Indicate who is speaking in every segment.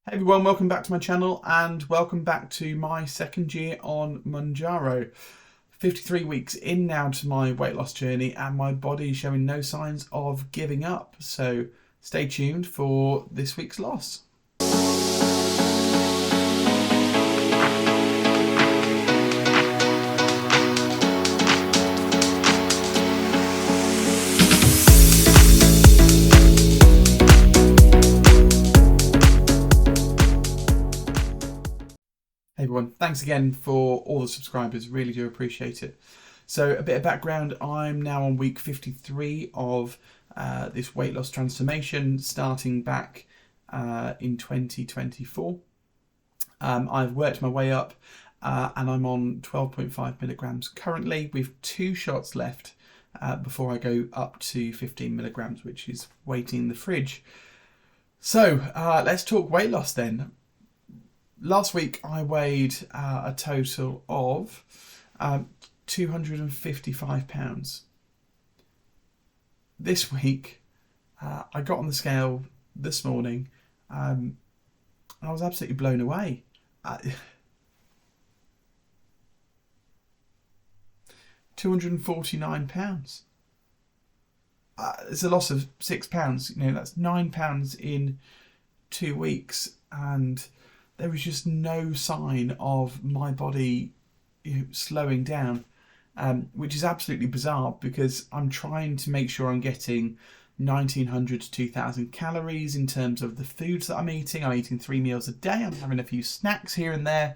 Speaker 1: Hey everyone, welcome back to my channel and welcome back to my second year on Mounjaro. 53 weeks in now to my weight loss journey and my body is showing no signs of giving up. So stay tuned for this week's loss. Hey everyone, thanks again for all the subscribers, really do appreciate it. So a bit of background, I'm now on week 53 of this weight loss transformation starting back in 2024. I've worked my way up and I'm on 12.5 milligrams currently with 2 shots left before I go up to 15 milligrams, which is waiting in the fridge. So let's talk weight loss then. Last week I weighed a total of 255 pounds. This week I got on the scale this morning and I was absolutely blown away. 249 pounds. It's a loss of 6 pounds. You know, that's 9 pounds in 2 weeks, and there was just no sign of my body slowing down, which is absolutely bizarre because I'm trying to make sure I'm getting 1900 to 2000 calories in terms of the foods that I'm eating. I'm eating 3 meals a day. I'm having a few snacks here and there.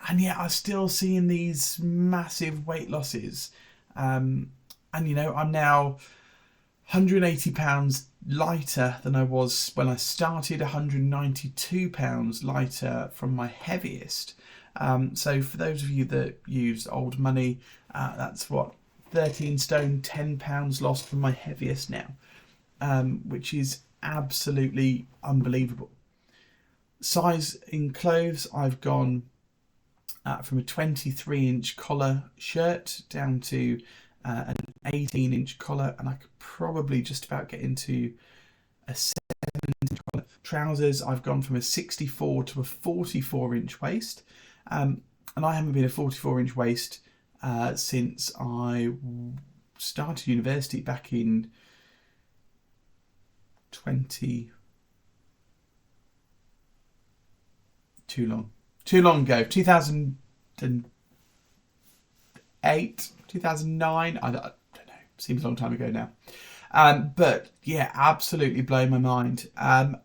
Speaker 1: And yet I'm still seeing these massive weight losses. And, you know, I'm now 180 pounds lighter than I was when I started, 192 pounds lighter from my heaviest. So for those of you that use old money, that's what, 13 stone, 10 pounds lost from my heaviest now, which is absolutely unbelievable. Size in clothes, I've gone from a 23-inch collar shirt down to an 18-inch collar, and I could probably just about get into a 7-inch collar. Trousers, I've gone from a 64 to a 44-inch waist, and I haven't been a 44-inch waist since I started university back in too long ago, 2008, 2009, I don't know, seems a long time ago now. But yeah, absolutely blown my mind.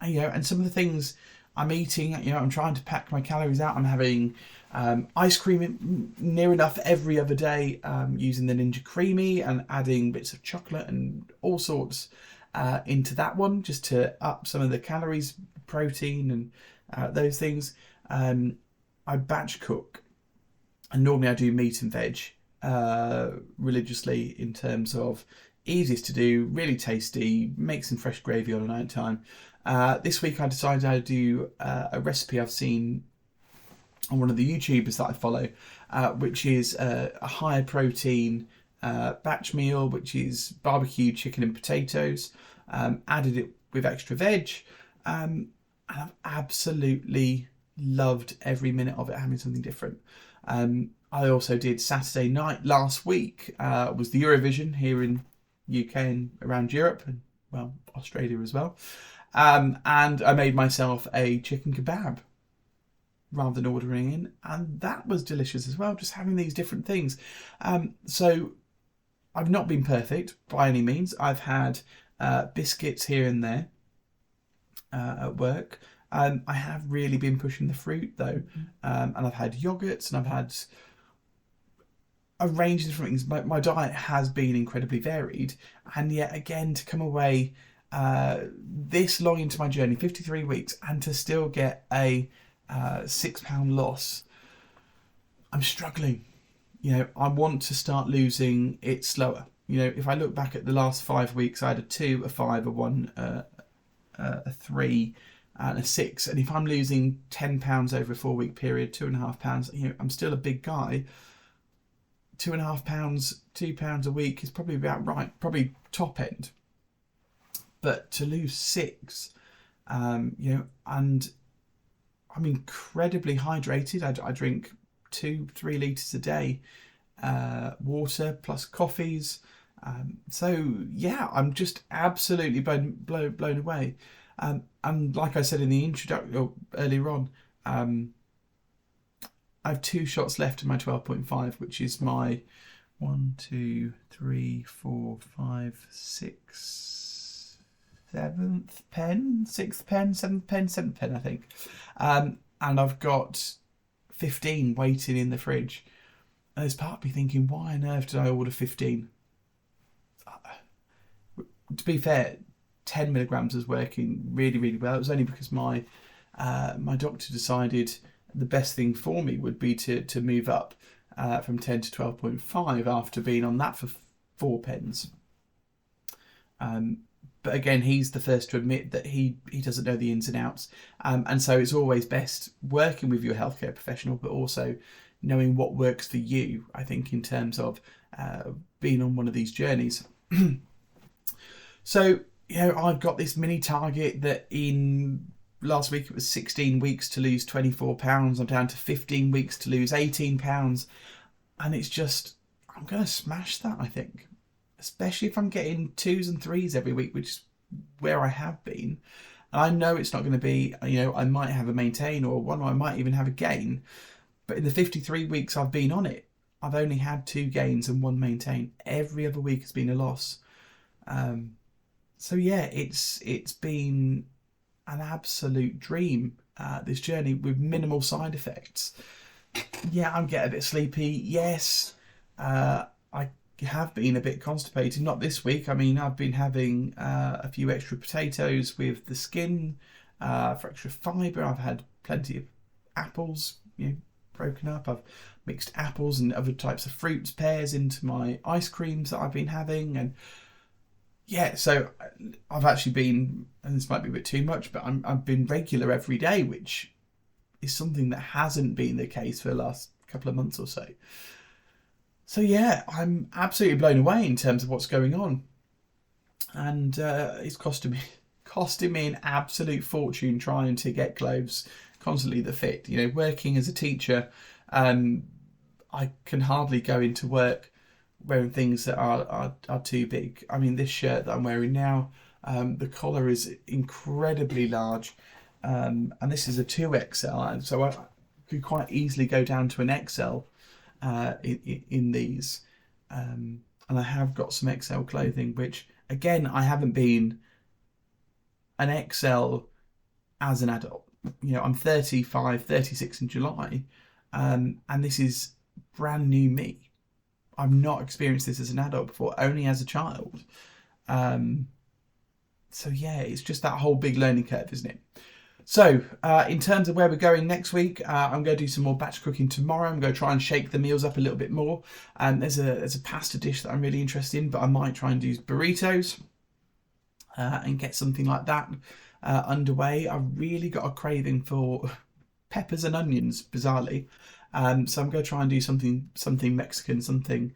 Speaker 1: You know, and some of the things I'm eating, you know, I'm trying to pack my calories out. I'm having ice cream near enough every other day, using the Ninja Creamy and adding bits of chocolate and all sorts into that one just to up some of the calories, protein and those things. I batch cook, and normally I do meat and veg religiously in terms of easiest to do, really tasty, make some fresh gravy on a night time. This week I decided I'd do a recipe I've seen on one of the YouTubers that I follow, which is a higher protein batch meal, which is barbecue chicken and potatoes. Added it with extra veg, and I've absolutely loved every minute of it, having something different. I also did Saturday night last week, was the Eurovision here in UK and around Europe, and well, Australia as well. And I made myself a chicken kebab rather than ordering in, and that was delicious as well, just having these different things. So I've not been perfect by any means. I've had biscuits here and there at work. I have really been pushing the fruit though, and I've had yogurts and I've had a range of different things. My diet has been incredibly varied, and yet again to come away this long into my journey, 53 weeks, and to still get a 6 pound loss, I'm struggling. You know, I want to start losing it slower. You know, if I look back at the last 5 weeks, I had a 2, a 5, a 1, a 3 and a 6, and if I'm losing 10 pounds over a 4-week period, 2.5 pounds, you know, I'm still a big guy. 2.5 pounds, 2 pounds a week is probably about right, probably top end. But to lose 6, you know, and I'm incredibly hydrated. I drink 2-3 litres a day, water plus coffees. So yeah, I'm just absolutely blown away. And like I said in the introduction earlier on, I have 2 shots left in my 12.5, which is my 1, 2, 3, 4, 5, 6, 7th pen, 6th pen, 7th pen, 7th pen, I think. And I've got 15 waiting in the fridge. And there's part of me thinking, why on earth did I order 15? To be fair, 10 milligrams was working really, really well. It was only because my doctor decided the best thing for me would be to move up from 10 to 12.5 after being on that for 4 pens. But again, he's the first to admit that he doesn't know the ins and outs. And so it's always best working with your healthcare professional, but also knowing what works for you, I think, in terms of being on one of these journeys. So, I've got this mini target that in last week it was 16 weeks to lose 24 pounds. I'm down to 15 weeks to lose 18 pounds. And it's just, I'm going to smash that, I think. Especially if I'm getting 2s and 3s every week, which is where I have been. And I know it's not going to be, I might have a maintain or one, or I might even have a gain. But in the 53 weeks I've been on it, I've only had 2 gains and 1 maintain. Every other week has been a loss. So yeah, it's been an absolute dream, this journey, with minimal side effects. Yeah, I'm getting a bit sleepy. Yes, I have been a bit constipated. Not this week. I mean, I've been having a few extra potatoes with the skin for extra fibre. I've had plenty of apples, broken up. I've mixed apples and other types of fruits, pears into my ice creams that I've been having. And yeah, so I've actually been, and this might be a bit too much, but I've been regular every day, which is something that hasn't been the case for the last couple of months or so. So yeah, I'm absolutely blown away in terms of what's going on. And it's costing me an absolute fortune trying to get clothes constantly that fit. Working as a teacher, I can hardly go into work wearing things that are too big. I mean, this shirt that I'm wearing now, the collar is incredibly large, and this is a 2XL, so I could quite easily go down to an XL in these, and I have got some XL clothing, which again, I haven't been an XL as an adult. I'm 35, 36 in July, and this is brand new me. I've not experienced this as an adult before, only as a child. So yeah, it's just that whole big learning curve, isn't it? So in terms of where we're going next week, I'm going to do some more batch cooking tomorrow. I'm going to try and shake the meals up a little bit more. There's a pasta dish that I'm really interested in, but I might try and do burritos and get something like that underway. I've really got a craving for peppers and onions, bizarrely. So I'm going to try and do something Mexican, something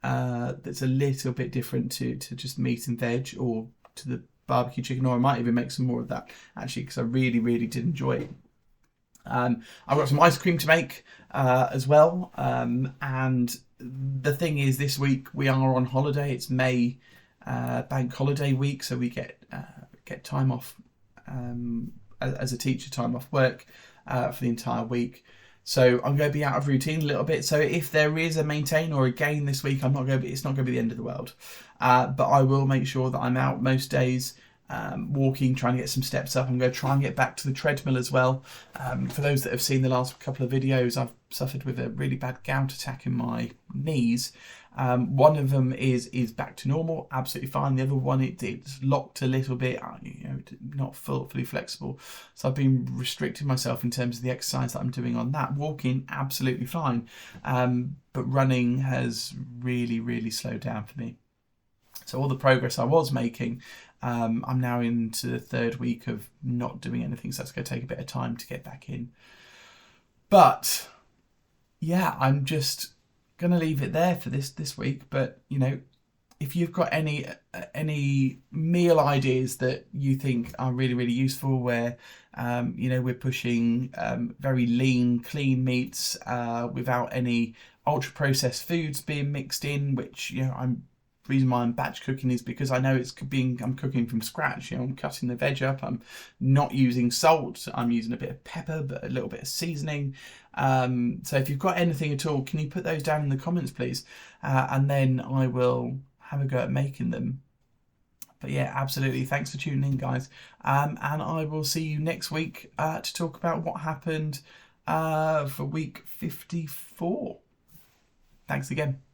Speaker 1: that's a little bit different to just meat and veg, or to the barbecue chicken, or I might even make some more of that, actually, because I really, really did enjoy it. I've got some ice cream to make as well. And the thing is, this week we are on holiday. It's May bank holiday week, so we get time off as a teacher, time off work for the entire week. So I'm going to be out of routine a little bit. So if there is a maintain or a gain this week, it's not going to be the end of the world. But I will make sure that I'm out most days, walking, trying to get some steps up. I'm going to try and get back to the treadmill as well. For those that have seen the last couple of videos, I've suffered with a really bad gout attack in my knees. One of them is back to normal, absolutely fine. The other one, it's locked a little bit, not fully flexible. So I've been restricting myself in terms of the exercise that I'm doing on that. Walking, absolutely fine. But running has really, really slowed down for me. So all the progress I was making, I'm now into the 3rd week of not doing anything. So that's going to take a bit of time to get back in. But yeah, I'm just going to leave it there for this week. But if you've got any meal ideas that you think are really useful, where we're pushing very lean, clean meats without any ultra processed foods being mixed in, which I'm reason why I'm batch cooking is because I know I'm cooking from scratch. I'm cutting the veg up. I'm not using salt. I'm using a bit of pepper, but a little bit of seasoning. So if you've got anything at all, can you put those down in the comments, please? And then I will have a go at making them. But yeah, absolutely. Thanks for tuning in, guys. And I will see you next week to talk about what happened for week 54. Thanks again.